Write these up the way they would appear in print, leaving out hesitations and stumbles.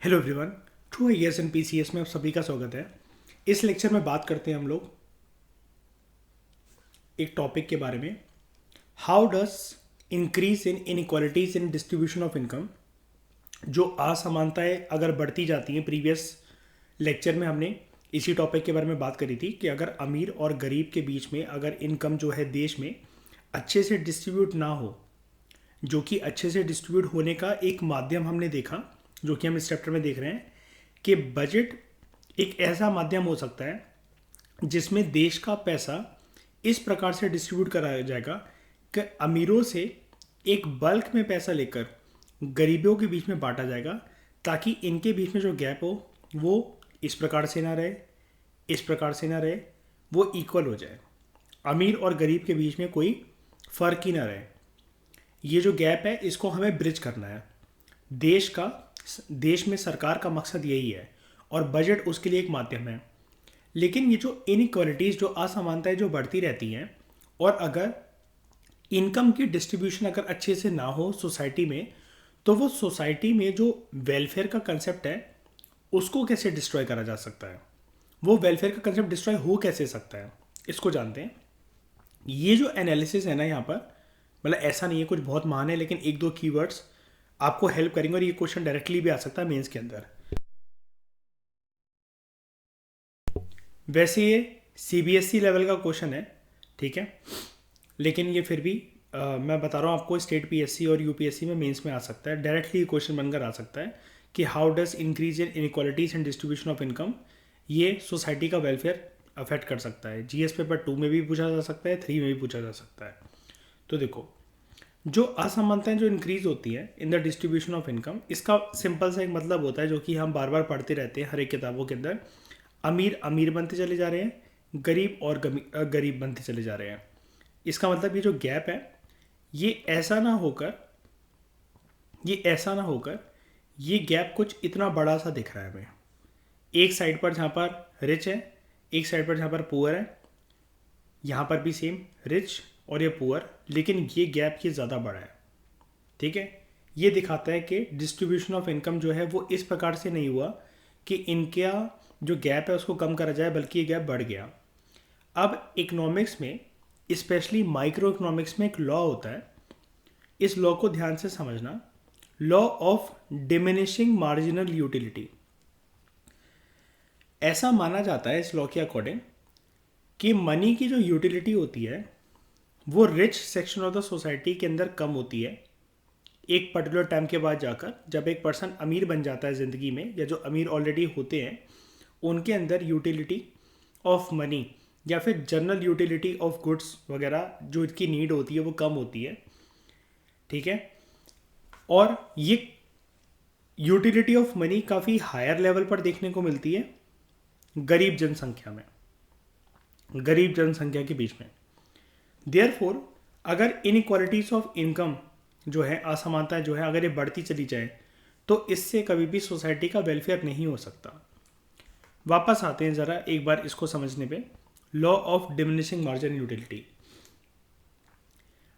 Hello everyone. True IAS and PCS में आप सभी का स्वागत है। इस लेक्चर में बात करते हैं हम लोग एक टॉपिक के बारे में, how does increase in inequalities in distribution of income. जो असमानताएं अगर बढ़ती जाती हैं, प्रीवियस लेक्चर में हमने इसी टॉपिक के बारे में बात करी थी कि अगर अमीर और गरीब के बीच में अगर इनकम जो है देश में अच्छे से डिस्ट्रीब्यूट ना हो, जो कि अच्छे से डिस्ट्रीब्यूट होने का एक माध्यम हमने देखा, जो कि हम इस चैप्टर में देख रहे हैं कि बजट एक ऐसा माध्यम हो सकता है जिसमें देश का पैसा इस प्रकार से डिस्ट्रीब्यूट कराया जाएगा कि अमीरों से एक बल्क में पैसा लेकर गरीबों के बीच में बांटा जाएगा, ताकि इनके बीच में जो गैप हो वो इस प्रकार से ना रहे, इस प्रकार से ना रहे, वो इक्वल हो जाए। अमीर और गरीब के बीच में कोई फ़र्क ही ना रहे। ये जो गैप है इसको हमें ब्रिज करना है। देश का देश में सरकार का मकसद यही है और बजट उसके लिए एक माध्यम है। लेकिन ये जो इनइक्वालिटीज़, जो असमानताएं जो बढ़ती रहती हैं, और अगर इनकम की डिस्ट्रीब्यूशन अगर अच्छे से ना हो सोसाइटी में, तो वो सोसाइटी में जो वेलफेयर का कंसेप्ट है उसको कैसे डिस्ट्रॉय करा जा सकता है, वो वेलफेयर का कंसेप्ट डिस्ट्रॉय हो कैसे सकता है, इसको जानते हैं। ये जो एनालिसिस है ना यहाँ पर, मतलब ऐसा नहीं है कुछ बहुत महान है, लेकिन एक दो कीवर्ड्स आपको हेल्प करेंगे और ये क्वेश्चन डायरेक्टली भी आ सकता है मेंस के अंदर। वैसे ये सीबीएसई लेवल का क्वेश्चन है, ठीक है, लेकिन ये फिर भी मैं बता रहा हूँ आपको, स्टेट पीएससी और यूपीएससी में मेंस में आ सकता है, डायरेक्टली क्वेश्चन बनकर आ सकता है कि how does increase in inequalities and distribution of income, ये सोसाइटी का वेलफेयर अफेक्ट कर सकता है। जीएस पेपर 2 में भी पूछा जा सकता है, 3 में भी पूछा जा सकता है। तो देखो, जो असमानताएं जो इंक्रीज होती हैं in the distribution of income, इसका सिंपल सा एक मतलब होता है जो कि हम बार बार पढ़ते रहते हैं हर एक किताबों के अंदर। अमीर अमीर बनते चले जा रहे हैं, गरीब और गरीब बनते चले जा रहे हैं। इसका मतलब ये जो गैप है ये ऐसा ना होकर ये गैप कुछ इतना बड़ा सा दिख रहा है हमें। एक साइड पर जहाँ पर रिच है, एक साइड पर जहाँ पर पुअर है, यहाँ पर भी सेम रिच और ये पुअर, लेकिन ये गैप ये ज़्यादा बड़ा है। ठीक है, ये दिखाता है कि डिस्ट्रीब्यूशन ऑफ इनकम जो है वो इस प्रकार से नहीं हुआ कि इनका जो गैप है उसको कम करा जाए, बल्कि ये गैप बढ़ गया। अब इकोनॉमिक्स में, स्पेशली माइक्रो इकोनॉमिक्स में एक लॉ होता है, इस लॉ को ध्यान से समझना, law of diminishing marginal utility. ऐसा माना जाता है इस लॉ के अकॉर्डिंग कि मनी की जो यूटिलिटी होती है वो rich section of the society के अंदर कम होती है एक पर्टिकुलर टाइम के बाद जाकर। जब एक पर्सन अमीर बन जाता है ज़िंदगी में, या जो अमीर ऑलरेडी होते हैं उनके अंदर यूटिलिटी ऑफ मनी या फिर जनरल यूटिलिटी ऑफ गुड्स वगैरह जो इसकी नीड होती है वो कम होती है। ठीक है, और ये यूटिलिटी ऑफ मनी काफ़ी हायर लेवल पर देखने को मिलती है गरीब जनसंख्या में, गरीब जनसंख्या के बीच में। देयरफॉर अगर इनइक्वालिटीज ऑफ इनकम जो है, असमानता जो है, अगर ये बढ़ती चली जाए तो इससे कभी भी सोसाइटी का वेलफेयर नहीं हो सकता। वापस आते हैं ज़रा एक बार इसको समझने पे। Law of diminishing marginal utility,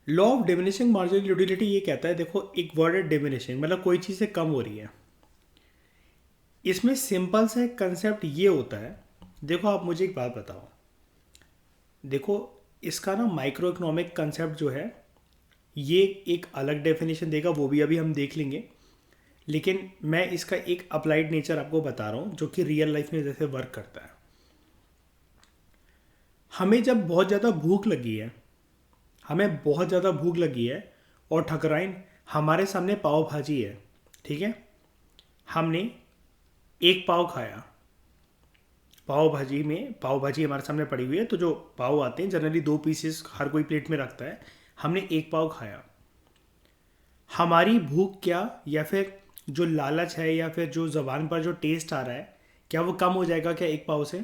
law of diminishing marginal utility ये कहता है, देखो एक वर्ड है डिमिनिशिंग, मतलब कोई चीज़ से कम हो रही है। इसमें सिंपल सा एक कंसेप्ट ये होता है, देखो आप मुझे एक बात बताओ, देखो इसका ना माइक्रो इकोनॉमिक कंसेप्ट जो है ये एक अलग डेफिनेशन देगा, वो भी अभी हम देख लेंगे, लेकिन मैं इसका एक अप्लाइड नेचर आपको बता रहा हूँ जो कि रियल लाइफ में जैसे वर्क करता है। हमें जब बहुत ज़्यादा भूख लगी है, हमें बहुत ज़्यादा भूख लगी है और ठकराइन हमारे सामने पाव भाजी है, ठीक है, हमने एक पाव खाया, पाव भाजी हमारे सामने पड़ी हुई है, तो जो पाव आते हैं जनरली 2 पीसेस हर कोई प्लेट में रखता है, हमने एक पाव खाया। हमारी भूख क्या, या फिर जो लालच है, या फिर जो ज़बान पर जो टेस्ट आ रहा है, क्या वो कम हो जाएगा क्या एक पाव से?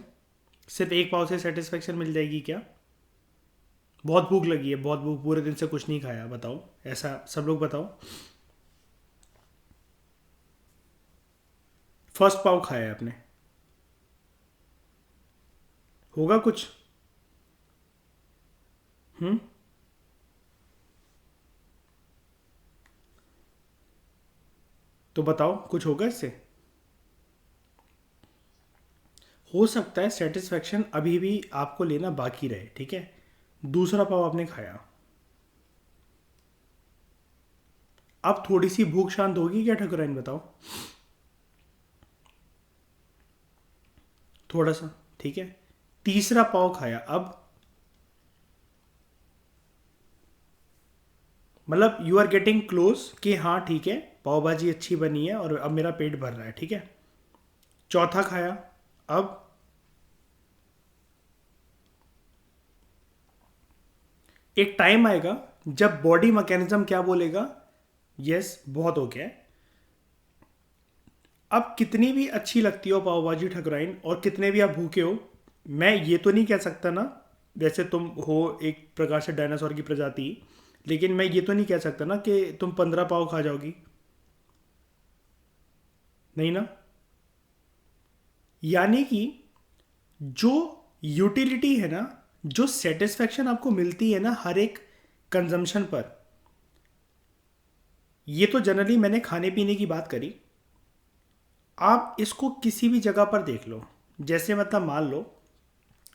सिर्फ एक पाव से सेटिस्फेक्शन मिल जाएगी क्या? बहुत भूख लगी है, बहुत भूख, पूरे दिन से कुछ नहीं खाया, बताओ, ऐसा सब लोग बताओ। फर्स्ट पाव खाया है आपने, होगा कुछ? हम्म, तो बताओ कुछ होगा इससे? हो सकता है सेटिस्फेक्शन अभी भी आपको लेना बाकी रहे, ठीक है। दूसरा पाव आपने खाया, अब थोड़ी सी भूख शांत होगी क्या ठकुराइन, बताओ? थोड़ा सा, ठीक है। तीसरा पाव खाया, अब मतलब यू आर गेटिंग क्लोज कि हाँ ठीक है, पाव भाजी अच्छी बनी है और अब मेरा पेट भर रहा है, ठीक है। चौथा खाया, अब एक टाइम आएगा जब बॉडी मैकेनिज्म क्या बोलेगा, यस बहुत हो गया है। अब कितनी भी अच्छी लगती हो पाव भाजी ठकुराइन और कितने भी आप भूखे हो, मैं ये तो नहीं कह सकता ना, वैसे तुम हो एक प्रकार से डायनासोर की प्रजाति, लेकिन मैं ये तो नहीं कह सकता ना कि तुम 15 पाव खा जाओगी, नहीं ना। यानी कि जो यूटिलिटी है ना, जो सेटिस्फेक्शन आपको मिलती है ना हर एक कंजम्पशन पर, ये तो जनरली मैंने खाने पीने की बात करी, आप इसको किसी भी जगह पर देख लो। जैसे मतलब मान लो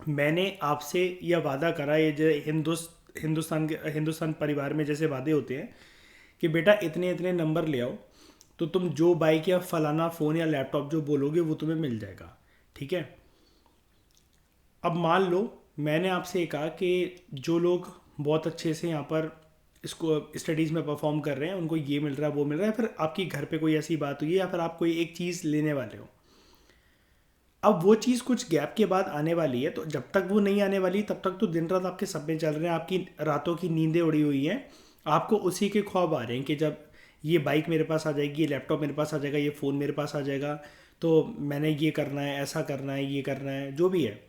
मैंने आपसे यह वादा करा, ये जो हिंदुस्तान परिवार में जैसे वादे होते हैं कि बेटा इतने इतने नंबर ले आओ तो तुम जो बाइक या फलाना फ़ोन या लैपटॉप जो बोलोगे वो तुम्हें मिल जाएगा, ठीक है। अब मान लो मैंने आपसे ये कहा कि जो लोग बहुत अच्छे से यहाँ पर इसको स्टडीज़ में परफॉर्म कर रहे हैं उनको ये मिल रहा है वो मिल रहा है, फिर आपकी घर पे कोई ऐसी बात हुई है या फिर आप कोई एक चीज़ लेने वाले हो, अब वो चीज़ कुछ गैप के बाद आने वाली है, तो जब तक वो नहीं आने वाली तब तक तो दिन रात आपके सपने चल रहे हैं, आपकी रातों की नींदें उड़ी हुई हैं, आपको उसी के ख्वाब आ रहे हैं कि जब ये बाइक मेरे पास आ जाएगी, ये लैपटॉप मेरे पास आ जाएगा, ये फ़ोन मेरे पास आ जाएगा, तो मैंने ये करना है, ऐसा करना है, ये करना है, जो भी है।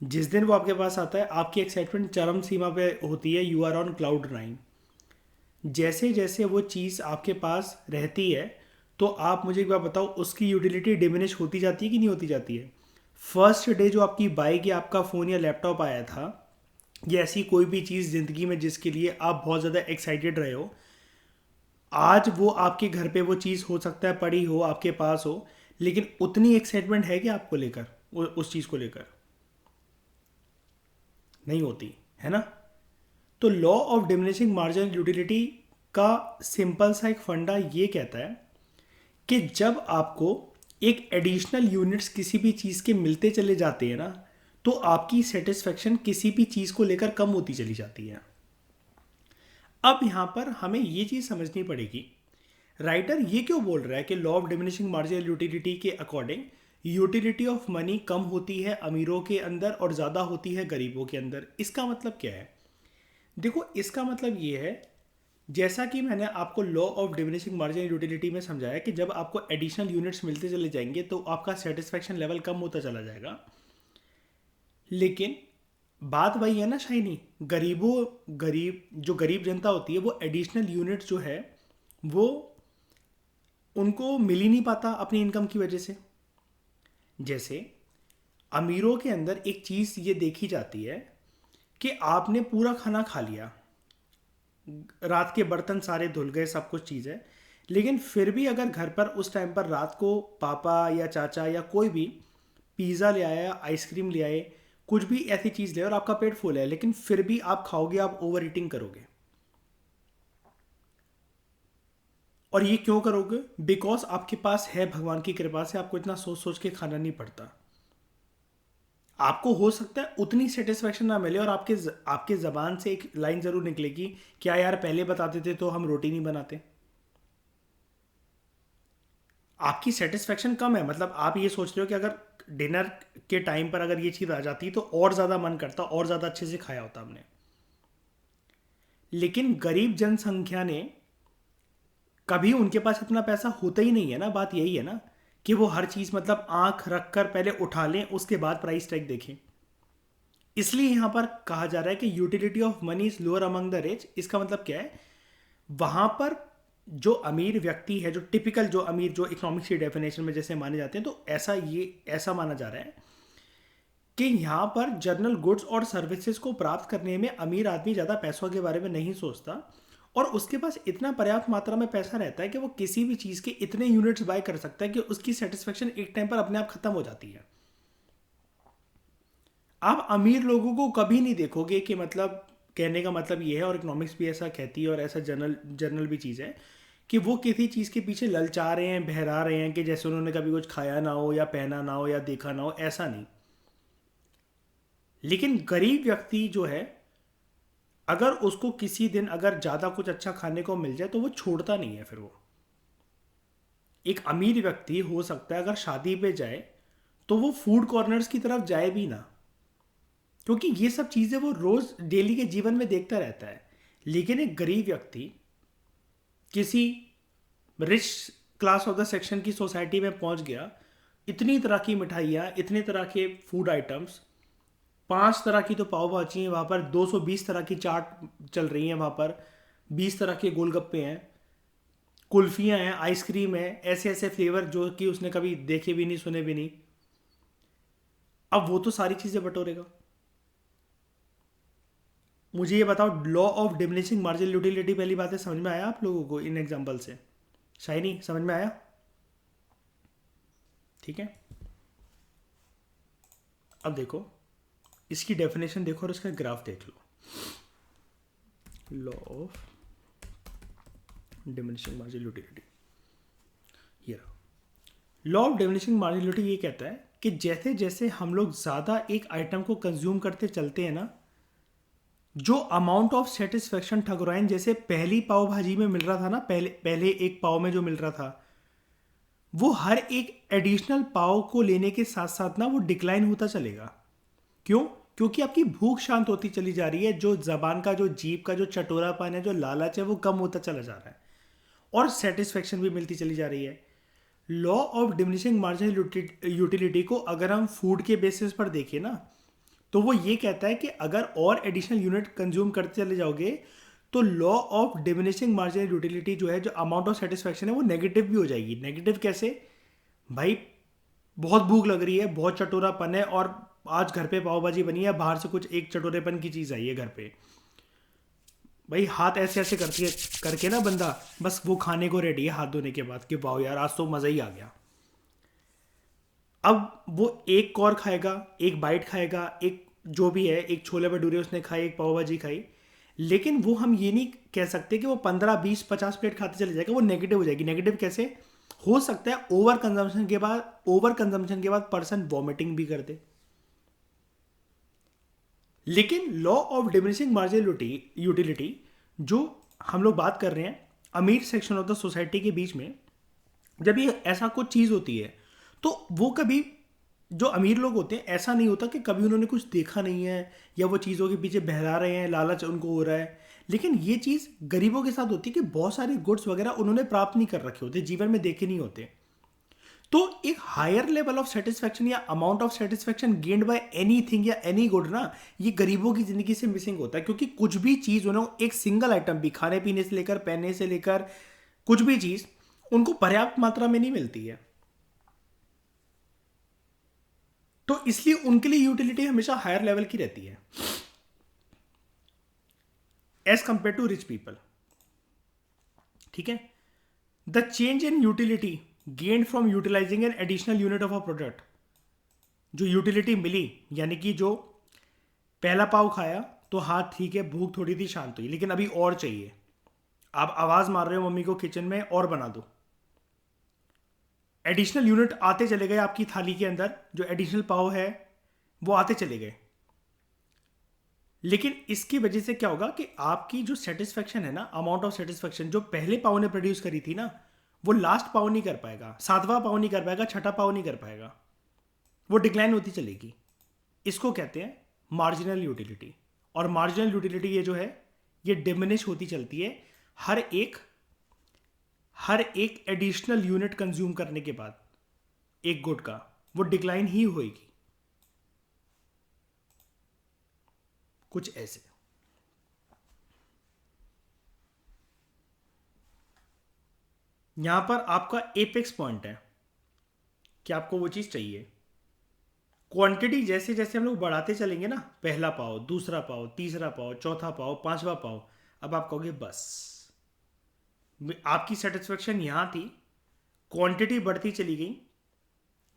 जिस दिन वो आपके पास आता है आपकी एक्साइटमेंट चरम सीमा पे होती है, यू आर ऑन क्लाउड 9। जैसे जैसे वो चीज़ आपके पास रहती है तो आप मुझे एक बात बताओ, उसकी यूटिलिटी डिमिनिश होती जाती है कि नहीं होती जाती है? फर्स्ट डे जो आपकी बाइक या आपका फ़ोन या लैपटॉप आया था, या ऐसी कोई भी चीज़ ज़िंदगी में जिसके लिए आप बहुत ज़्यादा एक्साइटेड रहे हो, आज वो आपके घर पे वो चीज़ हो सकता है पड़ी हो आपके पास हो, लेकिन उतनी एक्साइटमेंट है कि आपको लेकर उस चीज़ को लेकर नहीं होती, है ना। तो law of diminishing marginal utility का सिंपल सा एक फंडा ये कहता है कि जब आपको एक एडिशनल यूनिट्स किसी भी चीज़ के मिलते चले जाते हैं ना, तो आपकी सेटिस्फेक्शन किसी भी चीज़ को लेकर कम होती चली जाती है। अब यहाँ पर हमें ये चीज़ समझनी पड़ेगी, राइटर ये क्यों बोल रहा है कि law of diminishing marginal utility के अकॉर्डिंग यूटिलिटी ऑफ मनी कम होती है अमीरों के अंदर और ज़्यादा होती है गरीबों के अंदर। इसका मतलब क्या है? देखो इसका मतलब ये है, जैसा कि मैंने आपको law of diminishing marginal utility में समझाया कि जब आपको एडिशनल यूनिट्स मिलते चले जाएंगे तो आपका सेटिस्फेक्शन लेवल कम होता चला जाएगा। लेकिन बात वही है ना शाइनी, गरीब जनता होती है वो एडिशनल यूनिट जो है वो उनको मिल ही नहीं पाता अपनी इनकम की वजह से। जैसे अमीरों के अंदर एक चीज़ ये देखी जाती है कि आपने पूरा खाना खा लिया, रात के बर्तन सारे धुल गए, सब कुछ चीज़ है, लेकिन फिर भी अगर घर पर उस टाइम पर रात को पापा या चाचा या कोई भी पिज़्ज़ा ले आया, आइसक्रीम ले आए, कुछ भी ऐसी चीज़ ले और आपका पेट फुल है, लेकिन फिर भी आप खाओगे, आप ओवर ईटिंग करोगे। और ये क्यों करोगे? बिकॉज आपके पास है, भगवान की कृपा से आपको इतना सोच सोच के खाना नहीं पड़ता। आपको हो सकता है उतनी सेटिस्फेक्शन ना मिले और आपके ज़बान से एक लाइन ज़रूर निकलेगी, क्या यार पहले बताते थे तो हम रोटी नहीं बनाते। आपकी सेटिस्फेक्शन कम है, मतलब आप ये सोच रहे हो कि अगर डिनर के टाइम पर अगर ये चीज़ आ जाती तो और ज़्यादा मन करता, और ज़्यादा अच्छे से खाया होता हमने। लेकिन गरीब जनसंख्या ने कभी, उनके पास इतना पैसा होता ही नहीं है ना, बात यही है ना कि वो हर चीज़ मतलब आंख रख कर पहले उठा लें उसके बाद प्राइस टैग देखें। इसलिए यहाँ पर कहा जा रहा है कि utility of money is lower among the rich. इसका मतलब क्या है? वहाँ पर जो अमीर व्यक्ति है, जो टिपिकल जो अमीर जो इकोनॉमिक्स की डेफिनेशन में जैसे माने जाते हैं, तो ऐसा माना जा रहा है कि यहाँ पर जनरल गुड्स और सर्विसेज को प्राप्त करने में अमीर आदमी ज़्यादा पैसों के बारे में नहीं सोचता और उसके पास इतना पर्याप्त मात्रा में पैसा रहता है कि वो किसी भी चीज़ के इतने यूनिट्स बाय कर सकता है कि उसकी सेटिस्फेक्शन एक टाइम पर अपने आप खत्म हो जाती है। आप अमीर लोगों को कभी नहीं देखोगे कि मतलब, कहने का मतलब ये है, और इकोनॉमिक्स भी ऐसा कहती है और ऐसा जर्नल जर्नल भी चीज़ है कि वो किसी चीज़ के पीछे ललचा रहे हैं, बहरा रहे हैं कि जैसे उन्होंने कभी कुछ खाया ना हो या पहना ना हो या देखा ना हो, ऐसा नहीं। लेकिन गरीब व्यक्ति जो है, अगर उसको किसी दिन अगर ज़्यादा कुछ अच्छा खाने को मिल जाए तो वो छोड़ता नहीं है फिर वो। एक अमीर व्यक्ति हो सकता है अगर शादी पे जाए तो वो फूड कॉर्नर्स की तरफ जाए भी ना, क्योंकि ये सब चीज़ें वो रोज़ डेली के जीवन में देखता रहता है। लेकिन एक गरीब व्यक्ति किसी rich class of the section की सोसाइटी में पहुंच गया, इतनी तरह की मिठाइयाँ, इतने तरह के फूड आइटम्स, 5 तरह की तो पाव भाजी है वहाँ पर, 220 तरह की चाट चल रही हैं वहाँ पर, 20 तरह के गोलगप्पे हैं, कुल्फियाँ हैं, आइसक्रीम है, ऐसे ऐसे फ्लेवर जो कि उसने कभी देखे भी नहीं, सुने भी नहीं। अब वो तो सारी चीज़ें बटोरेगा। मुझे ये बताओ, law of diminishing marginal utility, पहली बात है, समझ में आया आप लोगों को इन एग्जांपल से? शाइनी, समझ में आया? ठीक है। अब देखो, इसकी डेफिनेशन देखो और इसका ग्राफ देख लो। Law of diminishing marginal utility, ये law of diminishing marginal utility ये कहता है कि जैसे जैसे हम लोग ज़्यादा एक आइटम को कंज्यूम करते चलते हैं ना, जो अमाउंट ऑफ सेटिस्फेक्शन ठकुराइन जैसे पहली पाव भाजी में मिल रहा था ना, पहले पहले एक पाव में जो मिल रहा था, वो हर एक एडिशनल पाव को लेने के साथ साथ ना वो डिक्लाइन होता चलेगा। क्यों? क्योंकि आपकी भूख शांत होती चली जा रही है, जो जबान का, जो जीभ का जो चटोरापन है, जो लालच है, वो कम होता चला जा रहा है, और सेटिस्फेक्शन भी मिलती चली जा रही है। Law of diminishing marginal utility को अगर हम फूड के बेसिस पर देखें ना, तो वो ये कहता है कि अगर और एडिशनल यूनिट कंज्यूम करते चले जाओगे तो law of diminishing marginal utility जो है, जो अमाउंट ऑफ सेटिस्फेक्शन है, वो नेगेटिव भी हो जाएगी। नेगेटिव कैसे? भाई, बहुत भूख लग रही है, बहुत चटोरापन है, और आज घर पे पाव भाजी बनी है, बाहर से कुछ एक चटोरेपन की चीज़ आई है घर पे, भाई हाथ ऐसे ऐसे करके करके ना बंदा बस वो खाने को रेडी है हाथ धोने के बाद कि वाह यार आज तो मज़ा ही आ गया। अब वो एक कौर खाएगा, एक बाइट खाएगा, एक जो भी है, एक छोले भटूरे उसने खाए, एक पाव भाजी खाई, लेकिन वो हम ये नहीं कह सकते कि वो 15 20 50 प्लेट खाते चले जाएगा, वो नेगेटिव हो जाएगी। नेगेटिव कैसे हो सकता है? ओवर कंजम्पशन के बाद पर्सन वॉमिटिंग भी कर दे। लेकिन law of diminishing marginal utility जो हम लोग बात कर रहे हैं, अमीर सेक्शन ऑफ द सोसाइटी के बीच में जब ये ऐसा कुछ चीज़ होती है, तो वो कभी, जो अमीर लोग होते हैं, ऐसा नहीं होता कि कभी उन्होंने कुछ देखा नहीं है या वो चीज़ों के पीछे बहरा रहे हैं, लालच उनको हो रहा है। लेकिन ये चीज़ गरीबों के साथ होती है कि बहुत सारे गुड्स वगैरह उन्होंने प्राप्त नहीं कर रखे होते, जीवन में देखे नहीं होते। तो एक हायर लेवल ऑफ सेटिस्फैक्शन या amount of satisfaction gained by anything या एनी गुड ना, ये गरीबों की ज़िंदगी से मिसिंग होता है, क्योंकि कुछ भी चीज़ उन्हें, एक सिंगल आइटम भी, खाने पीने से लेकर पहनने से लेकर कुछ भी चीज़ उनको पर्याप्त मात्रा में नहीं मिलती है। तो इसलिए उनके लिए यूटिलिटी हमेशा हायर लेवल की रहती है as compare to rich people. ठीक है। The change in utility gained from utilizing an additional unit of a product, जो यूटिलिटी मिली, यानी कि जो पहला पाव खाया तो हाँ ठीक है, भूख थोड़ी थी, शांत हुई, लेकिन अभी और चाहिए। आप आवाज़ मार रहे हो मम्मी को किचन में, और बना दो। एडिशनल यूनिट आते चले गए आपकी थाली के अंदर, जो एडिशनल पाव है वो आते चले गए। लेकिन इसकी वजह से क्या होगा कि आपकी जो सेटिस्फेक्शन है ना, अमाउंट ऑफ सेटिस्फेक्शन जो पहले पाव ने प्रोड्यूस करी थी ना, वो लास्ट पाव नहीं कर पाएगा, सातवां पाव नहीं कर पाएगा, छठा पाव नहीं कर पाएगा, वो डिक्लाइन होती चलेगी। इसको कहते हैं मार्जिनल यूटिलिटी। और मार्जिनल यूटिलिटी ये जो है, ये डिमिनिश होती चलती है हर एक एडिशनल यूनिट कंज्यूम करने के बाद, एक गुड का, वो डिक्लाइन ही होएगी। कुछ ऐसे। यहां पर आपका एपेक्स पॉइंट है कि आपको वो चीज़ चाहिए। क्वांटिटी जैसे जैसे हम लोग बढ़ाते चलेंगे ना, पहला पाव, दूसरा पाव, तीसरा पाव, चौथा पाव, पांचवा पाव, अब आप कहोगे बस, आपकी सेटिस्फेक्शन यहाँ थी, क्वांटिटी बढ़ती चली गई,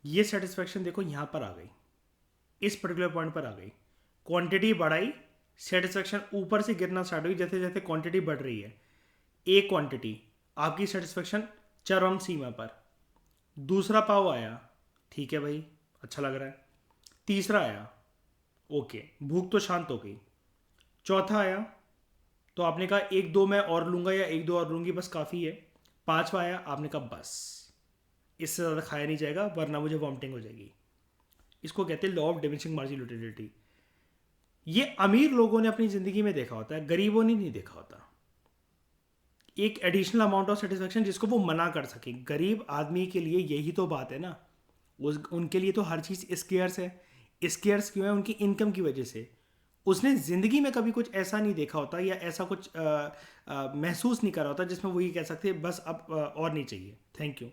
ये सेटिस्फेक्शन देखो यहाँ पर आ गई। इस पर्टिकुलर पॉइंट पर आ गई, क्वांटिटी बढ़ाई, सेटिस्फेक्शन ऊपर से गिरना स्टार्ट हुई जैसे जैसे क्वांटिटी बढ़ रही है। एक क्वांटिटी, आपकी सेटिस्फेक्शन चरम सीमा पर। दूसरा पाव आया, ठीक है भाई, अच्छा लग रहा है। तीसरा आया, ओके, भूख तो शांत हो गई। चौथा आया तो आपने कहा एक दो मैं और लूंगा या एक दो और लूंगी, बस काफ़ी है। पांचवा आया, आपने कहा बस इससे ज़्यादा खाया नहीं जाएगा वरना मुझे वॉमिटिंग हो जाएगी। इसको कहते हैं law of diminishing marginal utility. ये अमीर लोगों ने अपनी ज़िंदगी में देखा होता है, गरीबों ने नहीं देखा होता। एक एडिशनल अमाउंट ऑफ सेटिस्फेक्शन जिसको वो मना कर सके। गरीब आदमी के लिए यही तो बात है ना, उनके लिए तो हर चीज़ स्केयर्स है। स्केयर्स क्यों है? उनकी इनकम की वजह से। उसने ज़िंदगी में कभी कुछ ऐसा नहीं देखा होता या ऐसा कुछ महसूस नहीं करा होता जिसमें वो ये कह सकते बस अब और नहीं चाहिए, थैंक यू।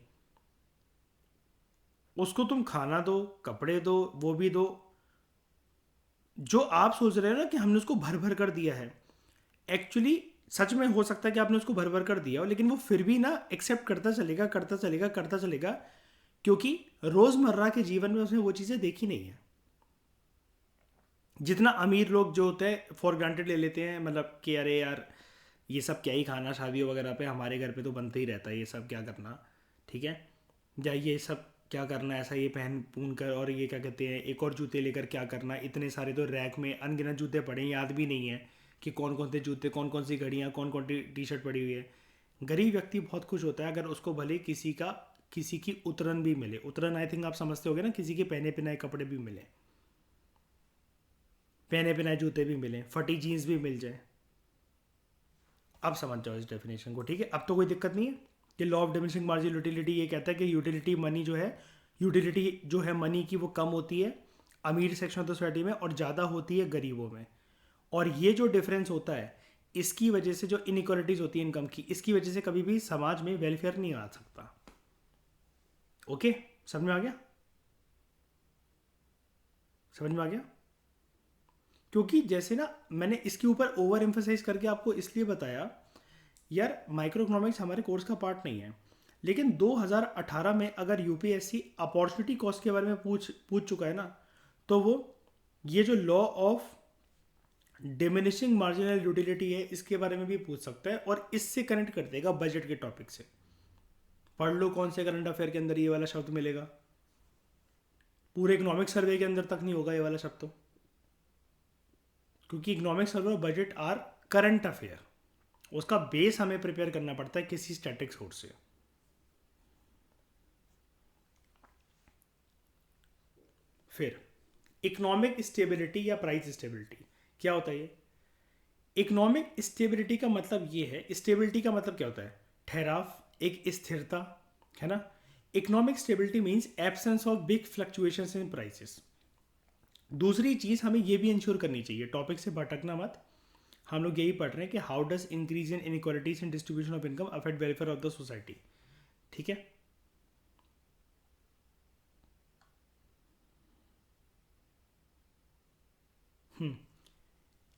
उसको तुम खाना दो, कपड़े दो, वो भी दो। जो आप सोच रहे हो ना कि हमने उसको भर भर कर दिया है, एक्चुअली सच में हो सकता है कि आपने उसको भर भर कर दिया हो, लेकिन वो फिर भी ना एक्सेप्ट करता चलेगा, करता चलेगा, करता चलेगा, क्योंकि रोज़मर्रा के जीवन में उसने वो चीज़ें देखी नहीं है। जितना अमीर लोग जो होते हैं फॉर ग्रांटेड ले लेते हैं, मतलब कि अरे यार ये सब क्या ही खाना, शादियों वगैरह पे हमारे घर पे तो बनते ही रहता है, ये सब क्या करना, ठीक है, या ये सब क्या करना, ऐसा ये पहन पून कर, और ये क्या कहते हैं एक और जूते लेकर क्या करना, इतने सारे तो रैक में अनगिनत जूते पड़े हैं, याद भी नहीं है कि कौन कौन से जूते, कौन कौन सी घड़ियाँ, कौन कौन सी टी शर्ट पड़ी हुई है। गरीब व्यक्ति बहुत खुश होता है अगर उसको भले किसी की उतरन भी मिले। उतरन आई थिंक आप समझते होगे ना, किसी के पहने पिनाए कपड़े भी मिले, पहने पिनाए जूते भी मिले, फटी जीन्स भी मिल जाए। अब समझ जाओ इस डेफिनेशन को, ठीक है? अब तो कोई दिक्कत नहीं है कि law of diminishing marginal utility ये कहता है कि यूटिलिटी मनी जो है, यूटिलिटी जो है मनी की, वो कम होती है अमीर सेक्शन ऑफ द सोसाइटी में और ज़्यादा होती है गरीबों में। और ये जो डिफरेंस होता है, इसकी वजह से जो इनइक्वालिटीज़ होती है इनकम की, इसकी वजह से कभी भी समाज में वेलफेयर नहीं आ सकता। ओके, समझ में आ गया? समझ में आ गया? क्योंकि जैसे ना मैंने इसके ऊपर ओवर एम्फोसाइज करके आपको इसलिए बताया, यार माइक्रो इकोनॉमिक्स हमारे कोर्स का पार्ट नहीं है, लेकिन 2018 में अगर यूपीएससी अपॉर्चुनिटी कॉस्ट के बारे में पूछ चुका है ना, तो वो ये जो law of diminishing marginal utility है इसके बारे में भी पूछ सकता है, और इससे कनेक्ट कर देगा बजट के टॉपिक से। पढ़ लो कौन से करंट अफेयर के अंदर ये वाला शब्द मिलेगा, पूरे इकोनॉमिक सर्वे के अंदर तक नहीं होगा ये वाला शब्द तो, क्योंकि इकोनॉमिक सर्वे और बजट आर करंट अफेयर। उसका बेस हमें प्रिपेयर करना पड़ता है किसी स्टैटिक सोर्स से। फिर इकोनॉमिक स्टेबिलिटी या प्राइस स्टेबिलिटी क्या होता है? ये इकोनॉमिक स्टेबिलिटी का मतलब ये है, स्टेबिलिटी का मतलब क्या होता है? ठहराव, एक स्थिरता, है ना? Economic stability means absence of big fluctuations in prices. दूसरी चीज़ हमें ये भी इंश्योर करनी चाहिए, टॉपिक से भटकना मत, हम लोग यही पढ़ रहे हैं कि how does increase in inequalities in distribution of income affect welfare of the society, ठीक है?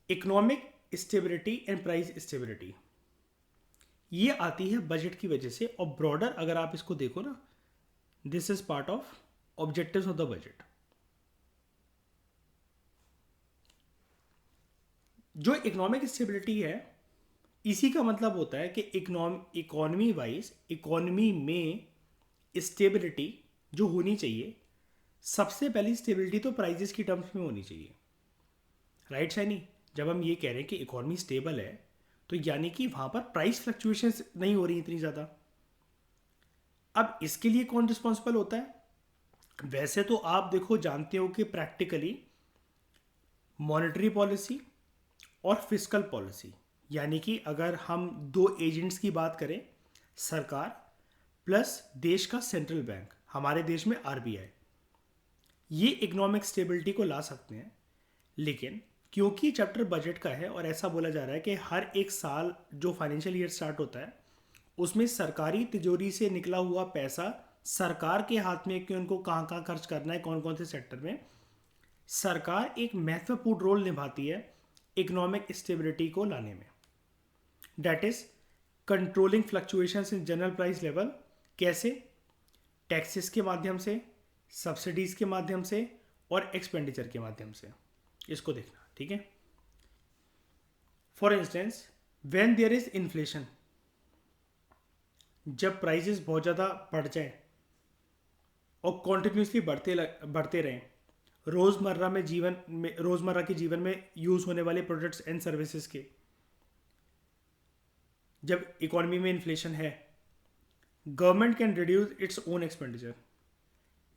Economic stability and price stability ये आती है बजट की वजह से, और ब्रॉडर अगर आप इसको देखो ना, this is part of objectives of the budget. जो इकोनॉमिक स्टेबिलिटी है, इसी का मतलब होता है कि इकोनॉमी वाइज इकोनॉमी में स्टेबिलिटी जो होनी चाहिए, सबसे पहली स्टेबिलिटी तो प्राइजेस की टर्म्स में होनी चाहिए, राइट शाइनी? जब हम ये कह रहे हैं कि इकोनॉमी स्टेबल है, तो यानी कि वहां पर प्राइस फ्लक्चुएशंस नहीं हो रही इतनी ज़्यादा। अब इसके लिए कौन रिस्पॉन्सिबल होता है? वैसे तो आप देखो जानते हो कि प्रैक्टिकली मॉनेटरी पॉलिसी और फिस्कल पॉलिसी, यानी कि अगर हम दो एजेंट्स की बात करें, सरकार प्लस देश का सेंट्रल बैंक, हमारे देश में आरबीआई, ये इकोनॉमिक स्टेबिलिटी को ला सकते हैं। लेकिन क्योंकि चैप्टर बजट का है और ऐसा बोला जा रहा है कि हर एक साल जो फाइनेंशियल ईयर स्टार्ट होता है उसमें सरकारी तिजोरी से निकला हुआ पैसा सरकार के हाथ में कि उनको कहाँ कहाँ खर्च करना है, कौन कौन से सेक्टर में, सरकार एक महत्वपूर्ण रोल निभाती है इकोनॉमिक स्टेबिलिटी को लाने में। That is controlling fluctuations in general price level. कैसे? टैक्सेस के माध्यम से, सब्सिडीज के माध्यम से, और एक्सपेंडिचर के माध्यम से, इसको देखना, ठीक है। For instance when there is inflation, जब प्राइसेस बहुत ज़्यादा बढ़ जाए और कॉन्टिन्यूसली बढ़ते रहें, रोज़मर्रा के जीवन में यूज़ होने वाले प्रोडक्ट्स एंड सर्विसेज के, जब इकोनॉमी में इन्फ्लेशन है, government can reduce its own expenditure.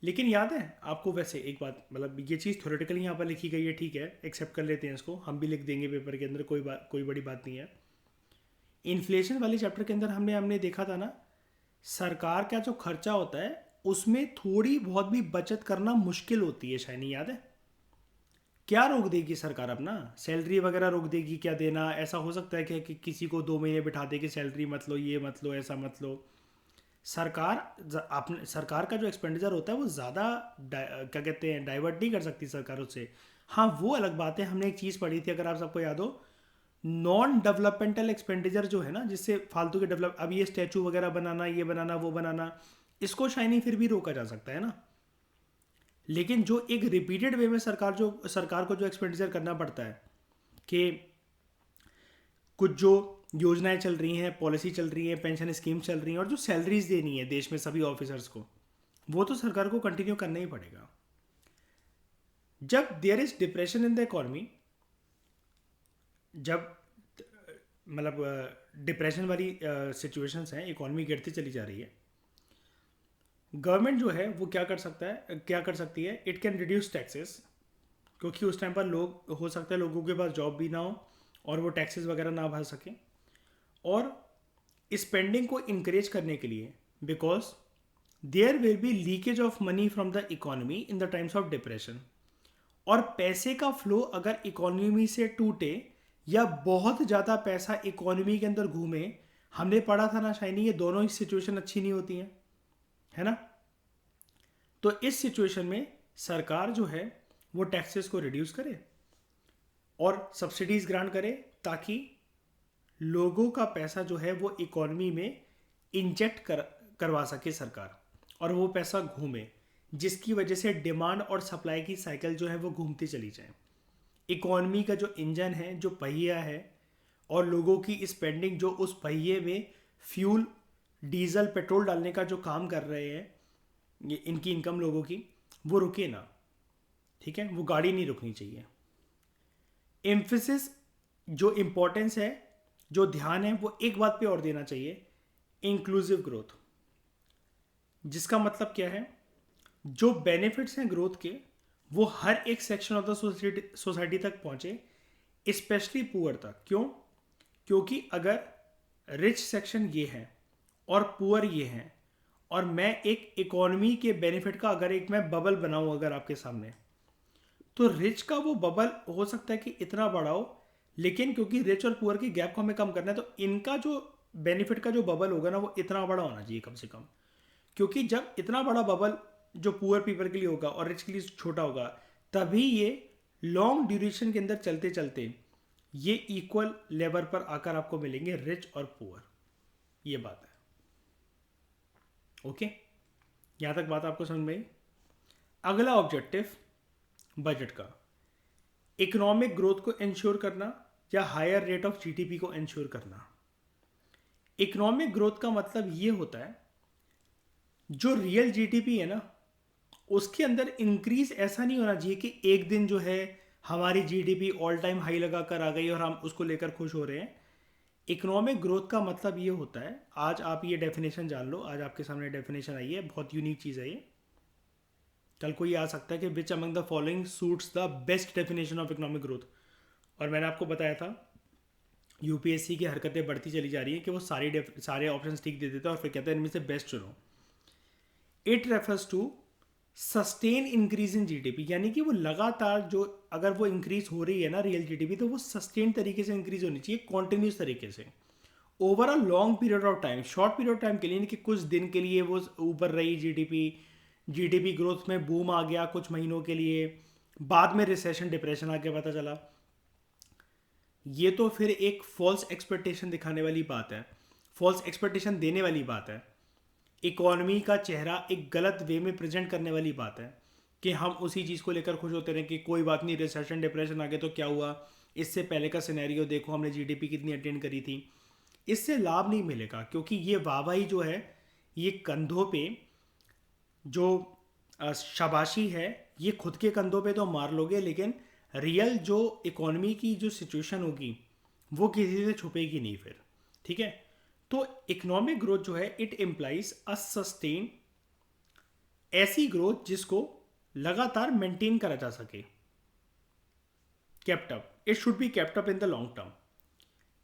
लेकिन याद है आपको, वैसे एक बात, मतलब ये चीज़ थ्योरेटिकली यहाँ पर लिखी गई है, ठीक है, एक्सेप्ट कर लेते हैं इसको, हम भी लिख देंगे पेपर के अंदर, कोई बड़ी बात नहीं है। इन्फ्लेशन वाले चैप्टर के अंदर हमने देखा था ना, सरकार का जो खर्चा होता है उसमें थोड़ी बहुत भी बचत करना मुश्किल होती है, शायनी याद है? क्या रोक देगी सरकार? अपना सैलरी वगैरह रोक देगी क्या देना? ऐसा हो सकता है कि किसी को 2 महीने बिठा दे कि सैलरी मत लो, ये मत लो, ऐसा मत लो। सरकार का जो एक्सपेंडिचर होता है वो ज़्यादा क्या कहते हैं, डाइवर्ट नहीं कर सकती सरकार उससे। हाँ, वो अलग बात है, हमने एक चीज़ पढ़ी थी, अगर आप सबको याद हो, नॉन डेवलपमेंटल एक्सपेंडिचर जो है ना, जिससे फालतू के डेवलप, अब ये स्टैचू वगैरह बनाना, ये बनाना, वो बनाना, इसको शाइनी फिर भी रोका जा सकता है ना। लेकिन जो एक रिपीटेड वे में सरकार को जो एक्सपेंडिचर करना पड़ता है, कि कुछ जो योजनाएं चल रही हैं, पॉलिसी चल रही है, पेंशन स्कीम चल रही हैं, और जो सैलरीज देनी है देश में सभी ऑफिसर्स को, वो तो सरकार को कंटिन्यू करना ही पड़ेगा। जब there is depression in the economy, जब मतलब डिप्रेशन वाली सिचुएशंस हैं, इकोनॉमी गिरती चली जा रही है, गवर्नमेंट जो है वो क्या कर सकती है, इट कैन रिड्यूस टैक्सेस, क्योंकि उस टाइम पर हो सकता है लोगों के पास जॉब भी ना हो और वो टैक्सेस वगैरह ना भर सकें, और स्पेंडिंग को इंकरेज करने के लिए, because there will be leakage of money from the economy in the times of depression. और पैसे का फ्लो अगर इकोनॉमी से टूटे या बहुत ज़्यादा पैसा इकोनॉमी के अंदर घूमे, हमने पढ़ा था ना शाइनी, ये दोनों ही सिचुएशन अच्छी नहीं होती हैं, है ना। तो इस सिचुएशन में सरकार जो है वो टैक्सेस को रिड्यूस करे और सब्सिडीज ग्रांट करे, ताकि लोगों का पैसा जो है वो इकोनॉमी में इंजेक्ट करवा सके सरकार, और वो पैसा घूमे, जिसकी वजह से डिमांड और सप्लाई की साइकिल जो है वो घूमती चली जाए। इकोनॉमी का जो इंजन है, जो पहिया है, और लोगों की स्पेंडिंग जो उस पहिए में फ्यूल, डीजल, पेट्रोल डालने का जो काम कर रहे हैं, ये इनकी इनकम लोगों की, वो रुके ना, ठीक है, वो गाड़ी नहीं रुकनी चाहिए। एम्फेसिस, जो इम्पोर्टेंस है, जो ध्यान है, वो एक बात पे और देना चाहिए, इंक्लूसिव ग्रोथ। जिसका मतलब क्या है, जो बेनिफिट्स हैं ग्रोथ के, वो हर एक सेक्शन ऑफ द सोसाइटी तक पहुंचे, स्पेशली पुअर तक। क्यों? क्योंकि अगर रिच सेक्शन ये है और पुअर ये हैं, और मैं एक इकोनॉमी के बेनिफिट का अगर एक मैं बबल बनाऊं अगर आपके सामने, तो रिच का वो बबल हो सकता है कि इतना बड़ा हो, लेकिन क्योंकि रिच और पुअर की गैप को हमें कम करना है, तो इनका जो बेनिफिट का जो बबल होगा ना, वो इतना बड़ा होना चाहिए कम से कम। क्योंकि जब इतना बड़ा बबल जो पुअर पीपल के लिए होगा और रिच के लिए छोटा होगा, तभी ये लॉन्ग ड्यूरेशन के अंदर चलते चलते ये इक्वल लेवल पर आकर आपको मिलेंगे, रिच और पुअर। ये बात है, ओके। यहां तक बात आपको समझ में आई? अगला ऑब्जेक्टिव बजट का, इकोनॉमिक ग्रोथ को इंश्योर करना या हायर रेट ऑफ जीडीपी को इंश्योर करना। इकोनॉमिक ग्रोथ का मतलब ये होता है, जो रियल जीडीपी है ना, उसके अंदर इंक्रीज ऐसा नहीं होना चाहिए कि एक दिन जो है हमारी जीडीपी ऑल टाइम हाई लगा कर आ गई और हम उसको लेकर खुश हो रहे हैं। इकोनॉमिक ग्रोथ का मतलब ये होता है, आज आप ये डेफिनेशन जान लो, आज आपके सामने डेफिनेशन आई है, बहुत यूनिक चीज़ है ये। कल को ये आ सकता है कि which among the following suits the best definition of economic growth. और मैंने आपको बताया था यूपीएससी की हरकतें बढ़ती चली जा रही है कि वो सारे ऑप्शन ठीक दे देते हैं और फिर कहते हैं इनमें से बेस्ट चुनो। It refers to sustain increase in GDP, यानी कि वो लगातार जो, अगर वो इंक्रीज हो रही है ना रियल जीडीपी, तो वो सस्टेन तरीके से इंक्रीज होनी चाहिए, कॉन्टिन्यूस तरीके से, over a long period of time. Short period of time के लिए नहीं कि कुछ दिन के लिए वो ऊपर रही जीडीपी ग्रोथ में बूम आ गया कुछ महीनों के लिए, बाद में रिसेशन, डिप्रेशन आ गया, पता चला। ये तो फिर एक फॉल्स एक्सपेक्टेशन दिखाने वाली बात है, फॉल्स एक्सपेक्टेशन देने वाली बात है, इकोनॉमी का चेहरा एक गलत वे में प्रेजेंट करने वाली बात है। कि हम उसी चीज़ को लेकर खुश होते रहे कि कोई बात नहीं, रिसेशन डिप्रेशन आ गया तो क्या हुआ, इससे पहले का सिनेरियो देखो, हमने जीडीपी कितनी अटेंड करी थी। इससे लाभ नहीं मिलेगा, क्योंकि ये वाहवाही जो है ये कंधों पे जो शाबाशी है, ये खुद के कंधों पे तो मार लोगे, लेकिन रियल जो इकोनॉमी की जो सिचुएशन होगी वो किसी से छुपेगी नहीं फिर। ठीक है, तो इकोनॉमिक ग्रोथ जो है इट इम्प्लाइज अ सस्टेन, ऐसी ग्रोथ जिसको लगातार मेंटेन करा जा सके, kept up. It should be kept up in the long term.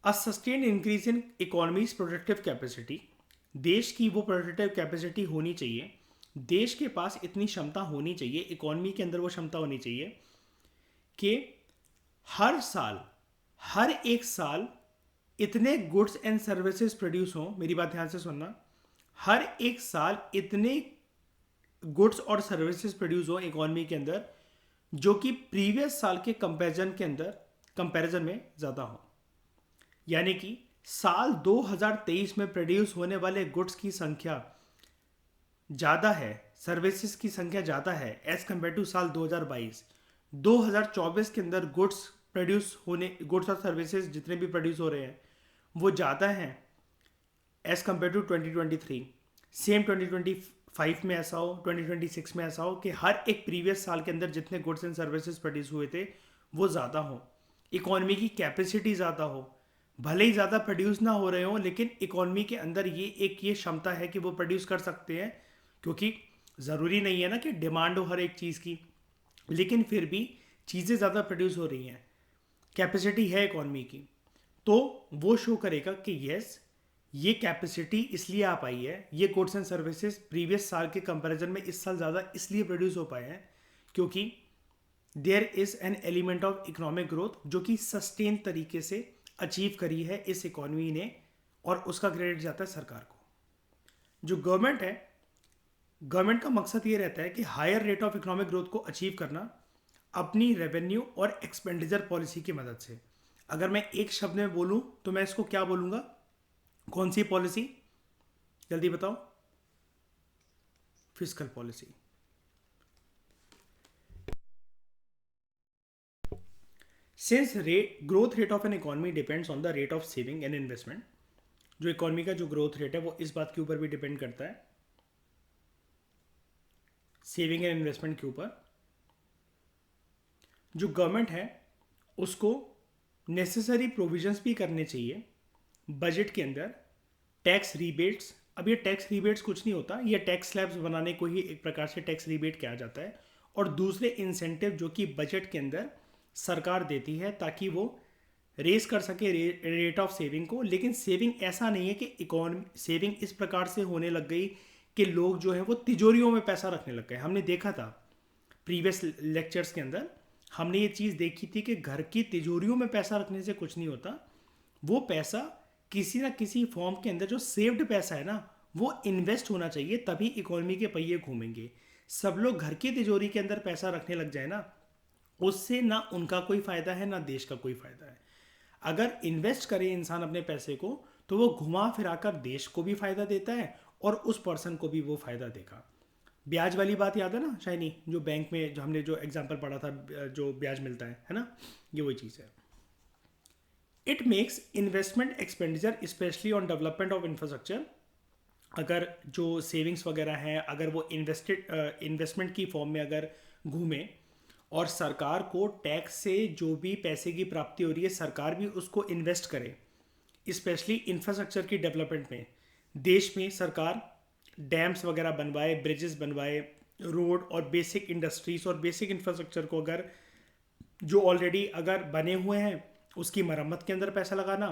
A sustained increase in economy's productive capacity. देश की वो प्रोडक्टिव कैपेसिटी होनी चाहिए, देश के पास इतनी क्षमता होनी चाहिए, इकोनॉमी के अंदर वो क्षमता होनी चाहिए कि हर साल, हर एक साल इतने गुड्स एंड सर्विसेज प्रोड्यूस हों। मेरी बात ध्यान से सुनना, हर एक साल इतने गुड्स और सर्विसेज प्रोड्यूस हो इकोनॉमी के अंदर जो कि प्रीवियस साल के कंपैरिजन में ज़्यादा हो। यानी कि साल 2023 में प्रोड्यूस होने वाले गुड्स की संख्या ज़्यादा है, सर्विसेज की संख्या ज़्यादा है एज कम्पेयर टू साल 2022। 2024 के अंदर गुड्स और सर्विसेज जितने भी प्रोड्यूस हो रहे हैं वो ज़्यादा हैं एज कम्पेयर टू 2023। सेम 2025 में ऐसा हो, 2026 में ऐसा हो कि हर एक प्रीवियस साल के अंदर जितने गुड्स एंड सर्विसेज प्रोड्यूस हुए थे वो ज़्यादा हो, इकोनॉमी की कैपेसिटी ज़्यादा हो। भले ही ज़्यादा प्रोड्यूस ना हो रहे हो, लेकिन इकोनॉमी के अंदर ये क्षमता है कि वो प्रोड्यूस कर सकते हैं, क्योंकि ज़रूरी नहीं है ना कि डिमांड हो हर एक चीज़ की, लेकिन फिर भी चीज़ें ज़्यादा प्रोड्यूस हो रही हैं, कैपेसिटी है इकोनॉमी की, तो वो शो करेगा कि यस ये कैपेसिटी इसलिए आ पाई है, ये गुड्स एंड सर्विसेज प्रीवियस साल के कंपैरिजन में इस साल ज़्यादा इसलिए प्रोड्यूस हो पाए हैं क्योंकि there is an element of economic growth जो कि सस्टेन तरीके से अचीव करी है इस इकोनॉमी ने, और उसका क्रेडिट जाता है सरकार को। जो गवर्नमेंट है, गवर्नमेंट का मकसद ये रहता है कि higher rate of economic growth को अचीव करना अपनी रेवेन्यू और एक्सपेंडिचर पॉलिसी की मदद से। अगर मैं एक शब्द में बोलूँ तो मैं इसको क्या बोलूँगा, कौन सी पॉलिसी, जल्दी बताओ? Fiscal policy. Since growth rate of an economy depends on the rate of saving and investment, जो इकोनॉमी का जो ग्रोथ रेट है वो इस बात के ऊपर भी डिपेंड करता है, सेविंग एंड इन्वेस्टमेंट के ऊपर। जो गवर्नमेंट है उसको नेसेसरी प्रोविजंस भी करने चाहिए बजट के अंदर, टैक्स रिबेट्स। अब ये टैक्स रिबेट्स कुछ नहीं होता, ये टैक्स स्लैब्स बनाने को ही एक प्रकार से टैक्स रिबेट कहा जाता है, और दूसरे इंसेंटिव जो कि बजट के अंदर सरकार देती है ताकि वो रेस कर सके रेट ऑफ सेविंग को। लेकिन सेविंग ऐसा नहीं है कि इकोनॉमी सेविंग इस प्रकार से होने लग गई कि लोग जो है वो तिजोरियों में पैसा रखने लग गए। हमने देखा था प्रीवियस लेक्चर्स के अंदर, हमने ये चीज़ देखी थी कि घर की तिजोरियों में पैसा रखने से कुछ नहीं होता, वो पैसा किसी ना किसी फॉर्म के अंदर जो सेव्ड पैसा है ना वो इन्वेस्ट होना चाहिए, तभी इकोनॉमी के पहिए घूमेंगे। सब लोग घर की तिजोरी के अंदर पैसा रखने लग जाए ना, उससे ना उनका कोई फ़ायदा है ना देश का कोई फ़ायदा है। अगर इन्वेस्ट करे इंसान अपने पैसे को तो वो घुमा फिराकर देश को भी फ़ायदा देता है और उस पर्सन को भी वो फ़ायदा देगा। ब्याज वाली बात याद है ना शाइनी, जो बैंक में जो हमने जो एग्जांपल पढ़ा था, जो ब्याज मिलता है ना, ये वही चीज़ है। It makes investment expenditure specially on development of infrastructure. अगर जो सेविंग्स वगैरह हैं अगर वो इन्वेस्टमेंट की फॉर्म में अगर घूमे, और सरकार को टैक्स से जो भी पैसे की प्राप्ति हो रही है सरकार भी उसको इन्वेस्ट करे, स्पेशली इंफ्रास्ट्रक्चर की डेवलपमेंट में। देश में सरकार डैम्स वगैरह बनवाए, ब्रिजेस बनवाए, रोड और बेसिक इंडस्ट्रीज और बेसिक इंफ्रास्ट्रक्चर को अगर जो ऑलरेडी अगर बने हुए हैं उसकी मरम्मत के अंदर पैसा लगाना,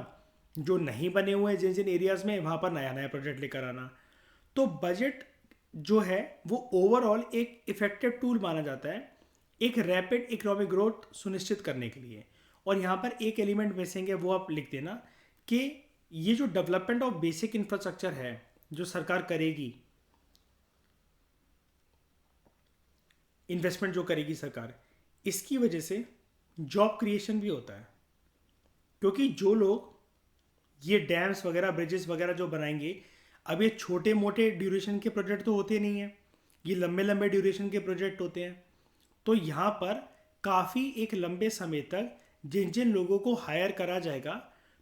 जो नहीं बने हुए हैं जिन जिन एरियाज़ में वहाँ पर नया नया प्रोजेक्ट लेकर आना। तो बजट जो है वो ओवरऑल एक इफेक्टिव टूल माना जाता है एक रैपिड इकोनॉमिक ग्रोथ सुनिश्चित करने के लिए। और यहाँ पर एक एलिमेंट मिसिंग है, वो आप लिख देना कि ये जो डेवलपमेंट ऑफ बेसिक इंफ्रास्ट्रक्चर है जो सरकार करेगी, इन्वेस्टमेंट जो करेगी सरकार, इसकी वजह से जॉब क्रिएशन भी होता है, क्योंकि जो लोग ये डैम्स वगैरह ब्रिजेस वगैरह जो बनाएंगे, अब ये छोटे मोटे ड्यूरेशन के प्रोजेक्ट तो होते नहीं हैं, ये लंबे लंबे ड्यूरेशन के प्रोजेक्ट होते हैं। तो यहाँ पर काफ़ी एक लंबे समय तक जिन जिन लोगों को हायर करा जाएगा,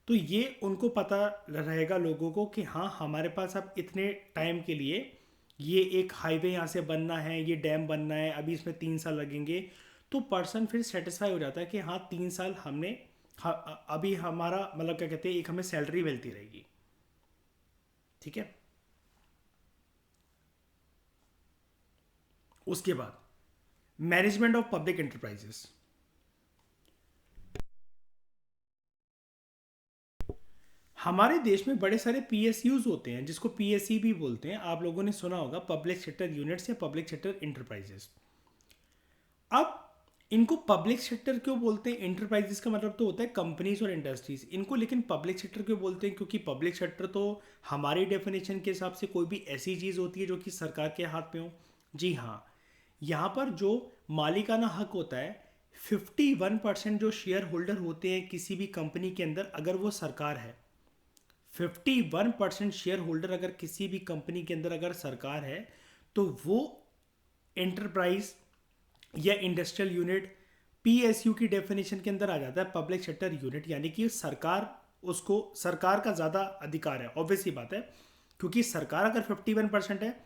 तो ये उनको पता रहेगा लोगों को कि हाँ, हमारे पास अब इतने टाइम के लिए ये एक हाईवे यहाँ से बनना है, ये डैम बनना है, अभी इसमें 3 साल लगेंगे। तो पर्सन फिर सेटिस्फाई हो जाता है कि हाँ, 3 साल हमने अभी हमारा मतलब क्या कहते हैं, एक हमें सैलरी मिलती रहेगी। ठीक है। उसके बाद मैनेजमेंट ऑफ पब्लिक एंटरप्राइजेस। हमारे देश में बड़े सारे पीएसयूज होते हैं, जिसको पीएसई भी बोलते हैं। आप लोगों ने सुना होगा, पब्लिक सेक्टर यूनिट्स या पब्लिक सेक्टर इंटरप्राइजेस। अब इनको पब्लिक सेक्टर क्यों बोलते हैं? इंटरप्राइजेस का मतलब तो होता है कंपनीज और इंडस्ट्रीज। इनको लेकिन पब्लिक सेक्टर क्यों बोलते हैं? क्योंकि पब्लिक सेक्टर तो हमारी डेफिनेशन के हिसाब से कोई भी ऐसी चीज़ होती है जो कि सरकार के हाथ में हो। जी हाँ, यहाँ पर जो मालिकाना हक होता है, 51% जो शेयर होल्डर होते हैं किसी भी कंपनी के अंदर, अगर वो सरकार है, 51% शेयर होल्डर अगर किसी भी कंपनी के अंदर अगर सरकार है, तो वो एंटरप्राइज या इंडस्ट्रियल यूनिट पीएसयू की डेफिनेशन के अंदर आ जाता है, पब्लिक सेक्टर यूनिट। यानी कि सरकार, उसको सरकार का ज़्यादा अधिकार है। ऑब्वियस ही बात है, क्योंकि सरकार अगर 51% है,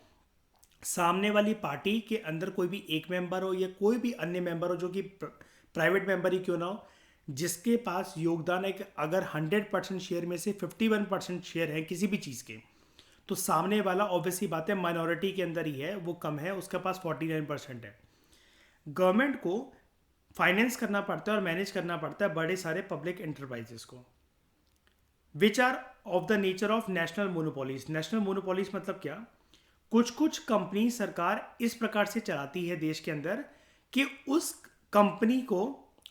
सामने वाली पार्टी के अंदर कोई भी एक मेंबर हो या कोई भी अन्य मेंबर हो, जो कि प्राइवेट मेंबर ही क्यों ना हो, जिसके पास योगदान है कि अगर 100% शेयर में से 51% शेयर है किसी भी चीज़ के, तो सामने वाला ऑब्वियसली बात है माइनॉरिटी के अंदर ही है, वो कम है, उसके पास 49% है। गवर्नमेंट को फाइनेंस करना पड़ता है और मैनेज करना पड़ता है बड़े सारे पब्लिक एंटरप्राइजेस को, which are of the nature of national monopolies. National monopolies मतलब क्या? कुछ कुछ कंपनी सरकार इस प्रकार से चलाती है देश के अंदर कि कंपनी को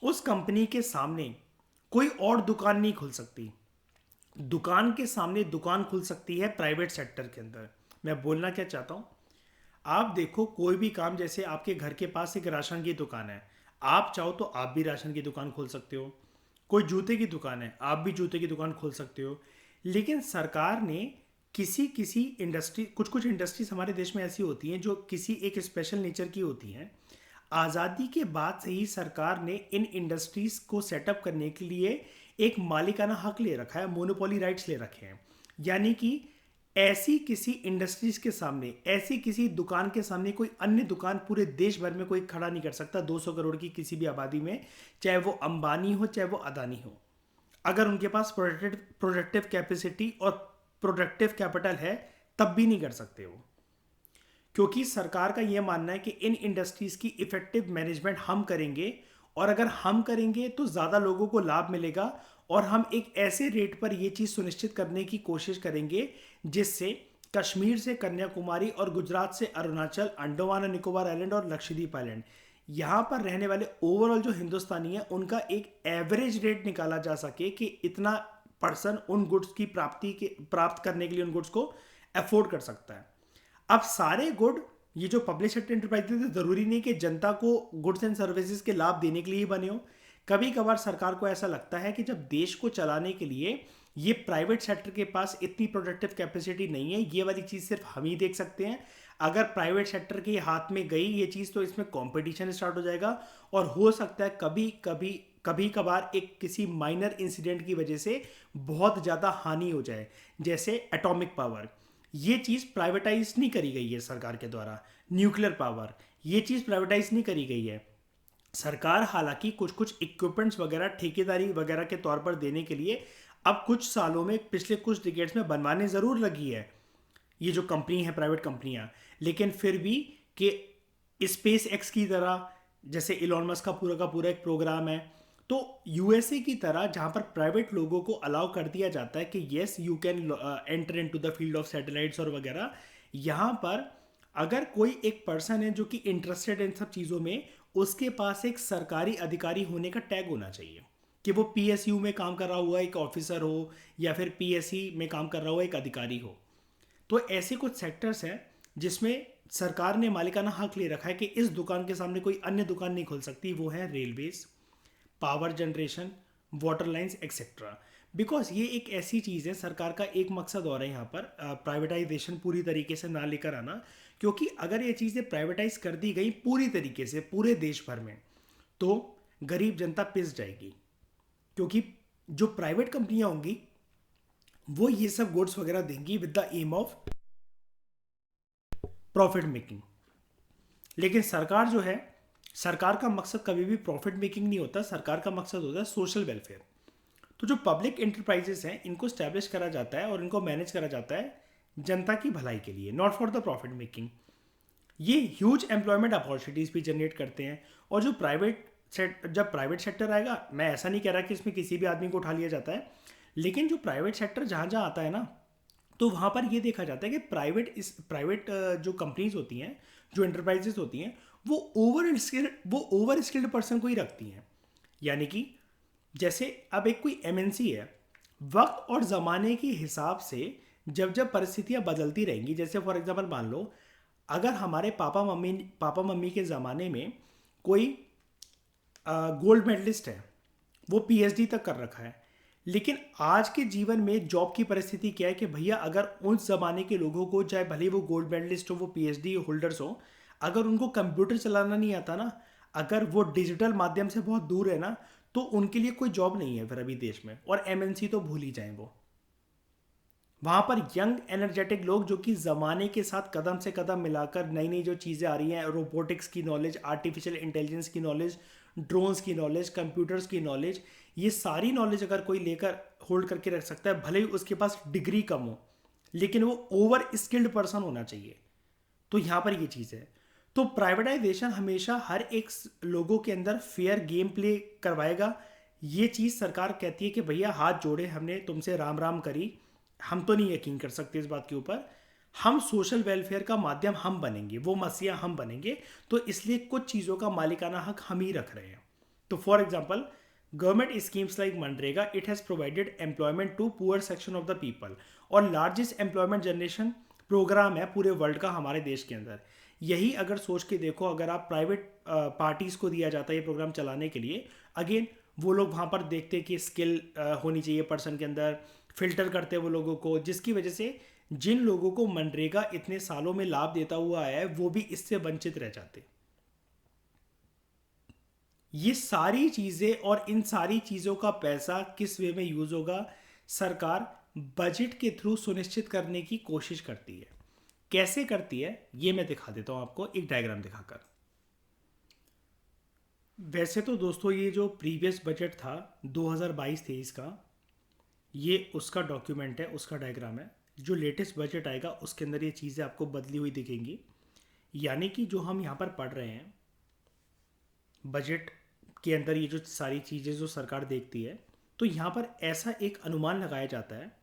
उस कंपनी के सामने कोई और दुकान नहीं खुल सकती। दुकान के सामने दुकान खुल सकती है प्राइवेट सेक्टर के अंदर। मैं बोलना क्या चाहता हूँ, आप देखो कोई भी काम, जैसे आपके घर के पास एक राशन की दुकान है, आप चाहो तो आप भी राशन की दुकान खोल सकते हो। कोई जूते की दुकान है, आप भी जूते की दुकान खोल सकते हो। लेकिन सरकार ने किसी किसी इंडस्ट्री, कुछ कुछ इंडस्ट्रीज हमारे देश में ऐसी होती हैं जो किसी एक स्पेशल नेचर की होती हैं। आज़ादी के बाद से ही सरकार ने इन इंडस्ट्रीज को सेटअप करने के लिए एक मालिकाना हक ले रखा है, मोनोपोली राइट्स ले रखे हैं। यानी कि ऐसी किसी इंडस्ट्रीज के सामने, ऐसी किसी दुकान के सामने कोई अन्य दुकान पूरे देश भर में कोई खड़ा नहीं कर सकता, 200 करोड़ की किसी भी आबादी में, चाहे वो अंबानी हो चाहे वो अदानी हो। अगर उनके पास प्रोडक्टिव कैपेसिटी और प्रोडक्टिव कैपिटल है, तब भी नहीं कर सकते वो। क्योंकि सरकार का यह मानना है कि इन इंडस्ट्रीज की इफेक्टिव मैनेजमेंट हम करेंगे, और अगर हम करेंगे तो ज़्यादा लोगों को लाभ मिलेगा, और हम एक ऐसे रेट पर यह चीज़ सुनिश्चित करने की कोशिश करेंगे जिससे कश्मीर से कन्याकुमारी और गुजरात से अरुणाचल, अंडमान और निकोबार आइलैंड और लक्षद्वीप आइलैंड, यहाँ पर रहने वाले ओवरऑल जो हिंदुस्तानी है, उनका एक एवरेज रेट निकाला जा सके कि इतना पर्सन उन गुड्स की प्राप्त करने के लिए उन गुड्स को अफोर्ड कर सकता है। अब सारे गुड, ये जो पब्लिक सेक्टर एंटरप्राइजेज है, जरूरी नहीं कि जनता को गुड्स एंड सर्विसेज के लाभ देने के लिए ही बने हो। कभी कभार सरकार को ऐसा लगता है कि जब देश को चलाने के लिए ये प्राइवेट सेक्टर के पास इतनी प्रोडक्टिव कैपेसिटी नहीं है, ये वाली चीज़ सिर्फ हम ही देख सकते हैं। अगर प्राइवेट सेक्टर के हाथ में गई ये चीज़, तो इसमें कंपटीशन स्टार्ट हो जाएगा, और हो सकता है कभी कभार एक किसी माइनर इंसिडेंट की वजह से बहुत ज़्यादा हानि हो जाए। जैसे एटॉमिक पावर, ये चीज़ प्राइवेटाइज नहीं करी गई है सरकार के द्वारा। न्यूक्लियर पावर, ये चीज़ प्राइवेटाइज नहीं करी गई है सरकार। हालांकि कुछ कुछ इक्विपमेंट्स वगैरह ठेकेदारी वगैरह के तौर पर देने के लिए अब कुछ सालों में, पिछले कुछ डिकेड्स में बनवाने ज़रूर लगी है ये जो कंपनी है, प्राइवेट कंपनियां। लेकिन फिर भी कि स्पेस एक्स की तरह, जैसे इलॉन मस्क का पूरा एक प्रोग्राम है, तो यूएसए की तरह जहां पर प्राइवेट लोगों को अलाउ कर दिया जाता है कि yes you can enter into the field of satellites और वगैरह, यहाँ पर अगर कोई एक पर्सन है जो कि इंटरेस्टेड इन सब चीज़ों में, उसके पास एक सरकारी अधिकारी होने का टैग होना चाहिए कि वो पीएसयू में काम कर रहा हुआ एक ऑफिसर हो या फिर पीएससी में काम कर रहा हुआ एक अधिकारी हो। तो ऐसे कुछ सेक्टर्स हैं जिसमें सरकार ने मालिकाना हक ले रखा है कि इस दुकान के सामने कोई अन्य दुकान नहीं खोल सकती। वो है railways, power generation, water lines etcetera. Because ये एक ऐसी चीज़ है, सरकार का एक मकसद और है यहाँ पर प्राइवेटाइजेशन पूरी तरीके से ना लेकर आना, क्योंकि अगर ये चीज़ें प्राइवेटाइज कर दी गई पूरी तरीके से पूरे देश भर में, तो गरीब जनता पिस जाएगी। क्योंकि जो प्राइवेट कंपनियां होंगी वो ये सब गुड्स वगैरह देंगी with the aim of profit making. लेकिन सरकार जो है, सरकार का मकसद कभी भी प्रॉफिट मेकिंग नहीं होता, सरकार का मकसद होता है सोशल वेलफेयर। तो जो पब्लिक एंटरप्राइजेस हैं इनको स्टैब्लिश करा जाता है और इनको मैनेज करा जाता है जनता की भलाई के लिए, not for the profit making. ये ह्यूज एम्प्लॉयमेंट अपॉर्चुनिटीज़ भी जनरेट करते हैं। और जो जब प्राइवेट सेक्टर आएगा, मैं ऐसा नहीं कह रहा कि इसमें किसी भी आदमी को उठा लिया जाता है, लेकिन जो प्राइवेट सेक्टर जहाँ जहाँ आता है ना, तो वहाँ पर ये देखा जाता है कि प्राइवेट जो कंपनीज होती हैं, जो एंटरप्राइजेस होती हैं, वो ओवर स्किल्ड पर्सन को ही रखती हैं। यानी कि जैसे अब एक कोई एमएनसी है, वक्त और ज़माने के हिसाब से जब जब परिस्थितियाँ बदलती रहेंगी, जैसे फॉर एग्जांपल मान लो अगर हमारे पापा मम्मी के ज़माने में कोई गोल्ड मेडलिस्ट है, वो पीएचडी तक कर रखा है, लेकिन आज के जीवन में जॉब की परिस्थिति क्या है कि भैया अगर उस ज़माने के लोगों को, चाहे भले ही वो गोल्ड मेडलिस्ट हो, वो पीएचडी होल्डर्स हो, अगर उनको कंप्यूटर चलाना नहीं आता ना, अगर वो डिजिटल माध्यम से बहुत दूर है ना, तो उनके लिए कोई जॉब नहीं है फिर अभी देश में। और एमएनसी तो भूल ही जाएं वो। वहाँ पर यंग एनर्जेटिक लोग जो कि ज़माने के साथ कदम से कदम मिलाकर नई नई जो चीज़ें आ रही हैं, रोबोटिक्स की नॉलेज, आर्टिफिशियल इंटेलिजेंस की नॉलेज, ड्रोन्स की नॉलेज, कंप्यूटर्स की नॉलेज, ये सारी नॉलेज अगर कोई लेकर होल्ड करके रख सकता है, भले ही उसके पास डिग्री कम हो, लेकिन वो ओवर स्किल्ड पर्सन होना चाहिए। तो यहाँ पर ये चीज़ है। तो प्राइवेटाइजेशन हमेशा हर एक लोगों के अंदर फेयर गेम प्ले करवाएगा। ये चीज़ सरकार कहती है कि भैया हाथ जोड़े, हमने तुमसे राम राम करी, हम तो नहीं यकीन कर सकते इस बात के ऊपर, हम सोशल वेलफेयर का माध्यम हम बनेंगे, वो मसीहा हम बनेंगे, तो इसलिए कुछ चीज़ों का मालिकाना हक हम ही रख रहे हैं। तो for example government schemes like MNREGA, it has provided employment to poor section of the people, और लार्जेस्ट एम्प्लॉयमेंट जनरेशन प्रोग्राम है पूरे वर्ल्ड का हमारे देश के अंदर। यही अगर सोच के देखो, अगर आप प्राइवेट पार्टीज़ को दिया जाता है ये प्रोग्राम चलाने के लिए, अगेन वो लोग वहाँ पर देखते कि स्किल होनी चाहिए पर्सन के अंदर, फिल्टर करते हैं वो लोगों को, जिसकी वजह से जिन लोगों को मनरेगा इतने सालों में लाभ देता हुआ आया है वो भी इससे वंचित रह जाते। ये सारी चीज़ें और इन सारी चीज़ों का पैसा किस वे में यूज़ होगा, सरकार बजट के थ्रू सुनिश्चित करने की कोशिश करती है। कैसे करती है ये मैं दिखा देता हूँ आपको एक डायग्राम दिखाकर। वैसे तो दोस्तों ये जो प्रीवियस बजट था 2022-23 का, ये उसका डॉक्यूमेंट है, उसका डायग्राम है। जो लेटेस्ट बजट आएगा उसके अंदर ये चीज़ें आपको बदली हुई दिखेंगी। यानी कि जो हम यहाँ पर पढ़ रहे हैं बजट के अंदर, ये जो सारी चीज़ें जो सरकार देखती है, तो यहाँ पर ऐसा एक अनुमान लगाया जाता है।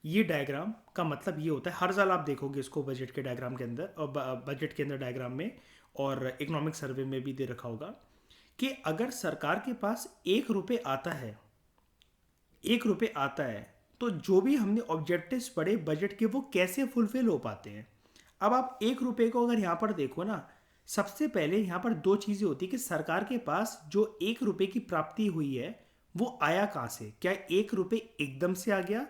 ये डायग्राम का मतलब ये होता है, हर साल आप देखोगे इसको बजट के डायग्राम के अंदर, और बजट के अंदर डायग्राम में और इकोनॉमिक सर्वे में भी दे रखा होगा कि अगर सरकार के पास 1 रुपये आता है, 1 रुपये आता है, तो जो भी हमने ऑब्जेक्टिव्स पढ़े बजट के वो कैसे फुलफिल हो पाते हैं। अब आप 1 रुपये को अगर यहाँ पर देखो ना, सबसे पहले यहाँ पर दो चीज़ें होती है कि सरकार के पास जो 1 रुपये की प्राप्ति हुई है वो आया कहाँ से। क्या 1 रुपये एकदम से आ गया,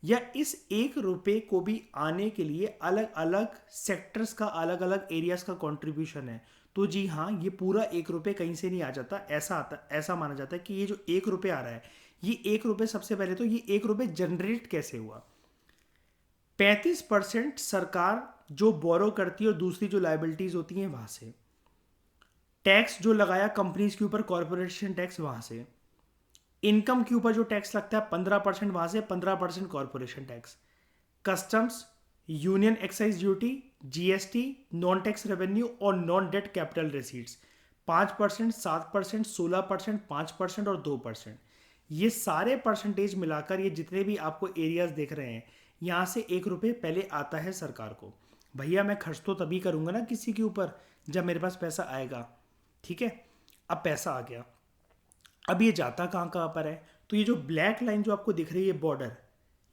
या इस 1 रुपये को भी आने के लिए अलग अलग सेक्टर्स का, अलग अलग एरियाज का कंट्रीब्यूशन है। तो जी हाँ, ये पूरा 1 रुपये कहीं से नहीं आ जाता, ऐसा माना जाता है कि ये जो 1 रुपये आ रहा है, ये 1 रुपये सबसे पहले तो ये 1 रुपये जनरेट कैसे हुआ। 35% सरकार जो बोरो करती है और दूसरी जो लाइबिलिटीज होती हैं वहां से, टैक्स जो लगाया कंपनीज के ऊपर, कॉरपोरेशन टैक्स वहां से, इनकम के ऊपर जो टैक्स लगता है 15% वहां से, 15% corporation tax, customs, union excise duty, GST, non tax revenue और नॉन डेट कैपिटल रिसीट्स 5%, 7%, 16%, 5% और 2%। ये सारे परसेंटेज मिलाकर ये जितने भी आपको एरियाज देख रहे हैं, यहाँ से 1 रुपये पहले आता है सरकार को। भैया मैं खर्च तो तभी करूँगा ना किसी के ऊपर जब मेरे पास पैसा आएगा, ठीक है। अब पैसा आ गया, अब ये जाता कहाँ कहाँ पर है, तो ये जो ब्लैक लाइन जो आपको दिख रही है बॉर्डर,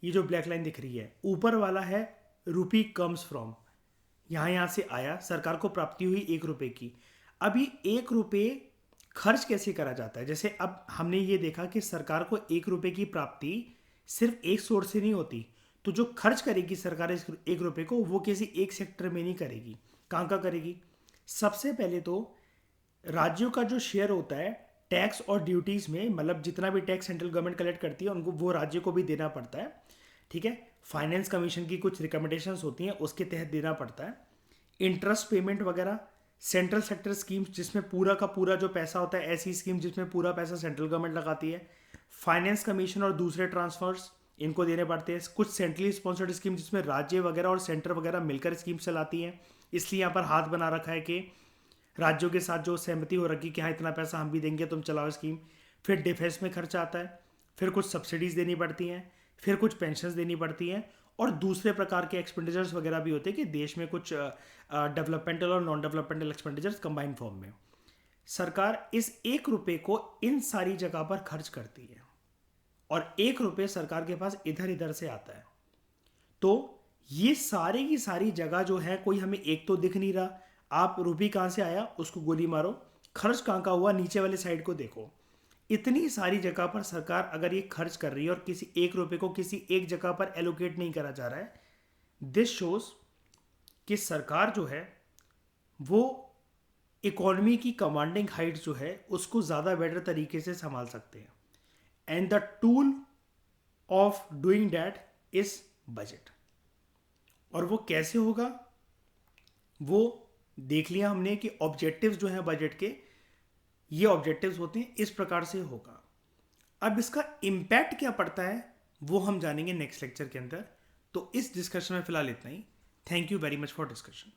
ये जो ब्लैक लाइन दिख रही है ऊपर वाला है रुपी कम्स फ्रॉम, यहाँ से आया, सरकार को प्राप्ति हुई 1 रुपये की। अभी 1 रुपये खर्च कैसे करा जाता है, जैसे अब हमने ये देखा कि सरकार को 1 रुपये की प्राप्ति सिर्फ एक सोर्स से नहीं होती, तो जो खर्च करेगी सरकार इस 1 रुपये को वो किसी एक सेक्टर में नहीं करेगी, कहाँ का करेगी? सबसे पहले तो राज्यों का जो शेयर होता है टैक्स और ड्यूटीज़ में, मतलब जितना भी टैक्स सेंट्रल गवर्नमेंट कलेक्ट करती है उनको वो राज्य को भी देना पड़ता है, ठीक है। फाइनेंस कमीशन की कुछ रिकमेंडेशंस होती हैं, उसके तहत देना पड़ता है। इंटरेस्ट पेमेंट वगैरह, सेंट्रल सेक्टर स्कीम्स जिसमें पूरा का पूरा जो पैसा होता है, ऐसी स्कीम जिसमें पूरा पैसा सेंट्रल गवर्नमेंट लगाती है। फाइनेंस कमीशन और दूसरे ट्रांसफर्स इनको देने पड़ते हैं। कुछ सेंट्रली स्पॉन्सर्ड स्कीम जिसमें राज्य वगैरह और सेंटर वगैरह मिलकर स्कीम चलाती हैं, इसलिए यहाँ पर हाथ बना रखा है कि राज्यों के साथ जो सहमति हो रखी कि हाँ इतना पैसा हम भी देंगे, तुम चलाओ स्कीम। फिर डिफेंस में खर्चा आता है, फिर कुछ सब्सिडीज देनी पड़ती हैं, फिर कुछ पेंशन देनी पड़ती हैं, और दूसरे प्रकार के एक्सपेंडिचर्स वगैरह भी होते हैं कि देश में कुछ डेवलपमेंटल और non developmental expenditures combined form में। सरकार इस 1 रुपये को इन सारी जगह पर खर्च करती है, और 1 रुपये सरकार के पास इधर इधर से आता है। तो ये सारी की सारी जगह जो है, कोई हमें एक तो दिख नहीं रहा, आप रुपये कहाँ से आया उसको गोली मारो, खर्च कहाँ का हुआ नीचे वाले साइड को देखो। इतनी सारी जगह पर सरकार अगर ये खर्च कर रही है और किसी 1 रुपये को किसी एक जगह पर एलोकेट नहीं करा जा रहा है, दिस शोज कि सरकार जो है वो इकोनॉमी की कमांडिंग हाइट जो है उसको ज़्यादा बेटर तरीके से संभाल सकते हैं। And the tool of doing that is budget. और वो कैसे होगा वो देख लिया हमने कि ऑब्जेक्टिव्स जो हैं बजट के, ये ऑब्जेक्टिव्स होते हैं, इस प्रकार से होगा। अब इसका इम्पैक्ट क्या पड़ता है वो हम जानेंगे नेक्स्ट लेक्चर के अंदर। तो इस डिस्कशन में फिलहाल इतना ही। Thank you very much for discussion.